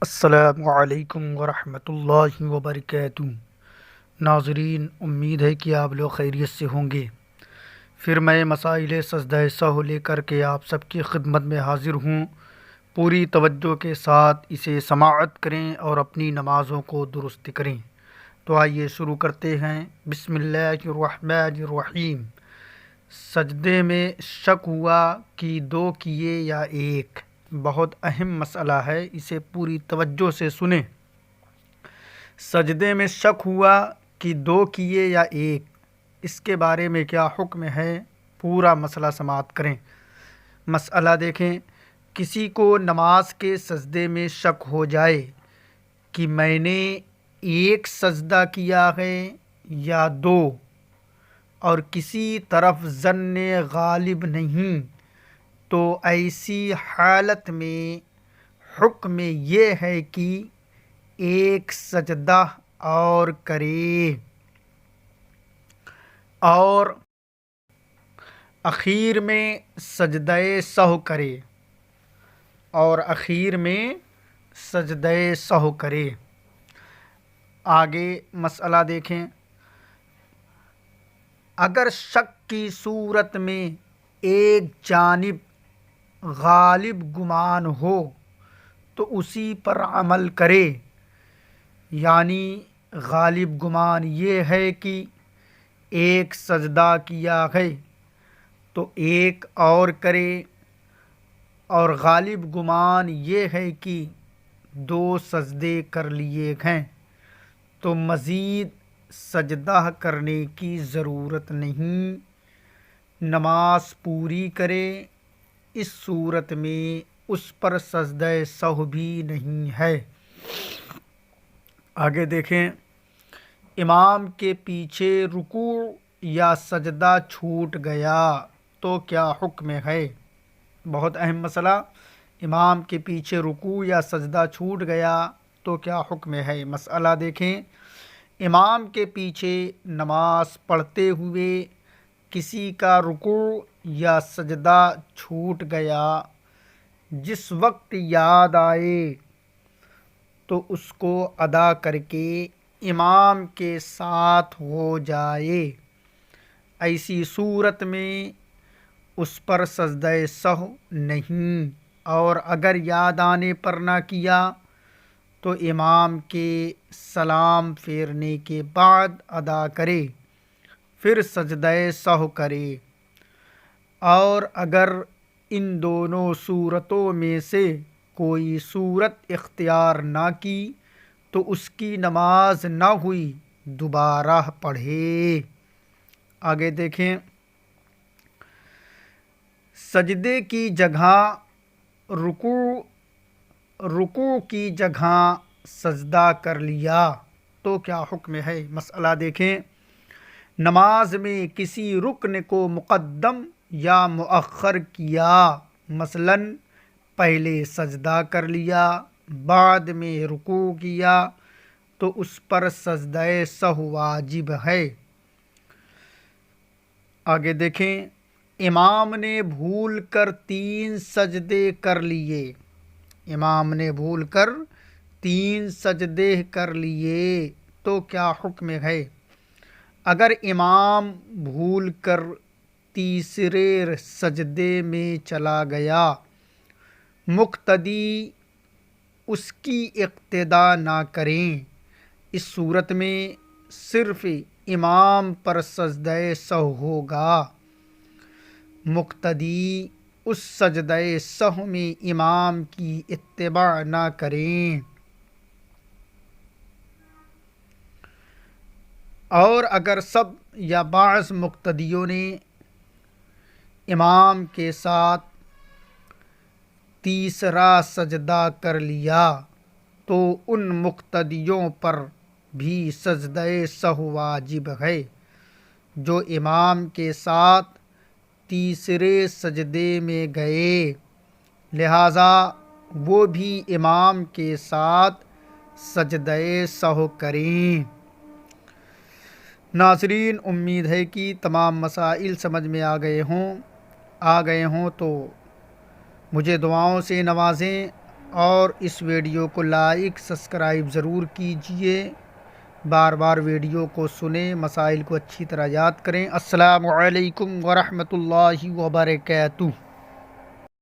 السلام علیکم ورحمۃ اللہ وبرکاتہ۔ ناظرین، امید ہے کہ آپ لوگ خیریت سے ہوں گے۔ پھر میں مسائل سجدہ سہو لے کر کے آپ سب کی خدمت میں حاضر ہوں۔ پوری توجہ کے ساتھ اسے سماعت کریں اور اپنی نمازوں کو درست کریں۔ تو آئیے شروع کرتے ہیں۔ بسم اللہ الرحمن الرحیم۔ سجدے میں شک ہوا کہ دو کیے یا ایک، بہت اہم مسئلہ ہے، اسے پوری توجہ سے سنیں۔ سجدے میں شک ہوا کہ دو کیے یا ایک، اس کے بارے میں کیا حکم ہے، پورا مسئلہ سماعت کریں۔ مسئلہ دیکھیں، کسی کو نماز کے سجدے میں شک ہو جائے کہ میں نے ایک سجدہ کیا ہے یا دو، اور کسی طرف ظن غالب نہیں، تو ایسی حالت میں حکم یہ ہے کہ ایک سجدہ اور کرے اور اخیر میں سجدہ سہو کرے آگے مسئلہ دیکھیں۔ اگر شک کی صورت میں ایک جانب غالب گمان ہو تو اسی پر عمل کرے، یعنی غالب گمان یہ ہے کہ ایک سجدہ کیا ہے تو ایک اور کرے، اور غالب گمان یہ ہے کہ دو سجدے کر لیے ہیں تو مزید سجدہ کرنے کی ضرورت نہیں، نماز پوری کرے۔ اس صورت میں اس پر سجدہ سہو بھی نہیں ہے۔ آگے دیکھیں، امام کے پیچھے رکوع یا سجدہ چھوٹ گیا تو کیا حکم ہے؟ بہت اہم مسئلہ، امام کے پیچھے رکوع یا سجدہ چھوٹ گیا تو کیا حکم ہے۔ مسئلہ دیکھیں، امام کے پیچھے نماز پڑھتے ہوئے کسی کا رکوع یا سجدہ چھوٹ گیا، جس وقت یاد آئے تو اس کو ادا کر کے امام کے ساتھ ہو جائے۔ ایسی صورت میں اس پر سجدہ سہو نہیں، اور اگر یاد آنے پر نہ کیا تو امام کے سلام پھیرنے کے بعد ادا کرے، پھر سجدہ سہو کرے۔ اور اگر ان دونوں صورتوں میں سے کوئی صورت اختیار نہ کی تو اس کی نماز نہ ہوئی، دوبارہ پڑھے۔ آگے دیکھیں، سجدے کی جگہ رکوع کی جگہ سجدہ کر لیا تو کیا حکم ہے۔ مسئلہ دیکھیں، نماز میں کسی رکن کو مقدم یا مؤخر کیا، مثلاً پہلے سجدہ کر لیا بعد میں رکوع کیا، تو اس پر سجدہ سہو واجب ہے۔ آگے دیکھیں، امام نے بھول کر 3 سجدے کر لیے، کر لیے تو کیا حکم ہے۔ اگر امام بھول کر تیسرے سجدے میں چلا گیا، مقتدی اس کی اقتدا نہ کریں، اس صورت میں صرف امام پر سجدہ سہو ہوگا، مقتدی اس سجدہ سہو میں امام کی اتباع نہ کریں۔ اور اگر سب یا بعض مقتدیوں نے امام کے ساتھ تیسرا سجدہ کر لیا تو ان مقتدیوں پر بھی سجدہ سہو واجب ہے جو امام کے ساتھ تیسرے سجدے میں گئے، لہذا وہ بھی امام کے ساتھ سجدہ سہو کریں۔ ناظرین، امید ہے کہ تمام مسائل سمجھ میں آ گئے ہوں تو مجھے دعاؤں سے نوازیں اور اس ویڈیو کو لائک سبسکرائب ضرور کیجئے، بار بار ویڈیو کو سنیں، مسائل کو اچھی طرح یاد کریں۔ السلام علیکم ورحمۃ اللہ وبرکاتہ۔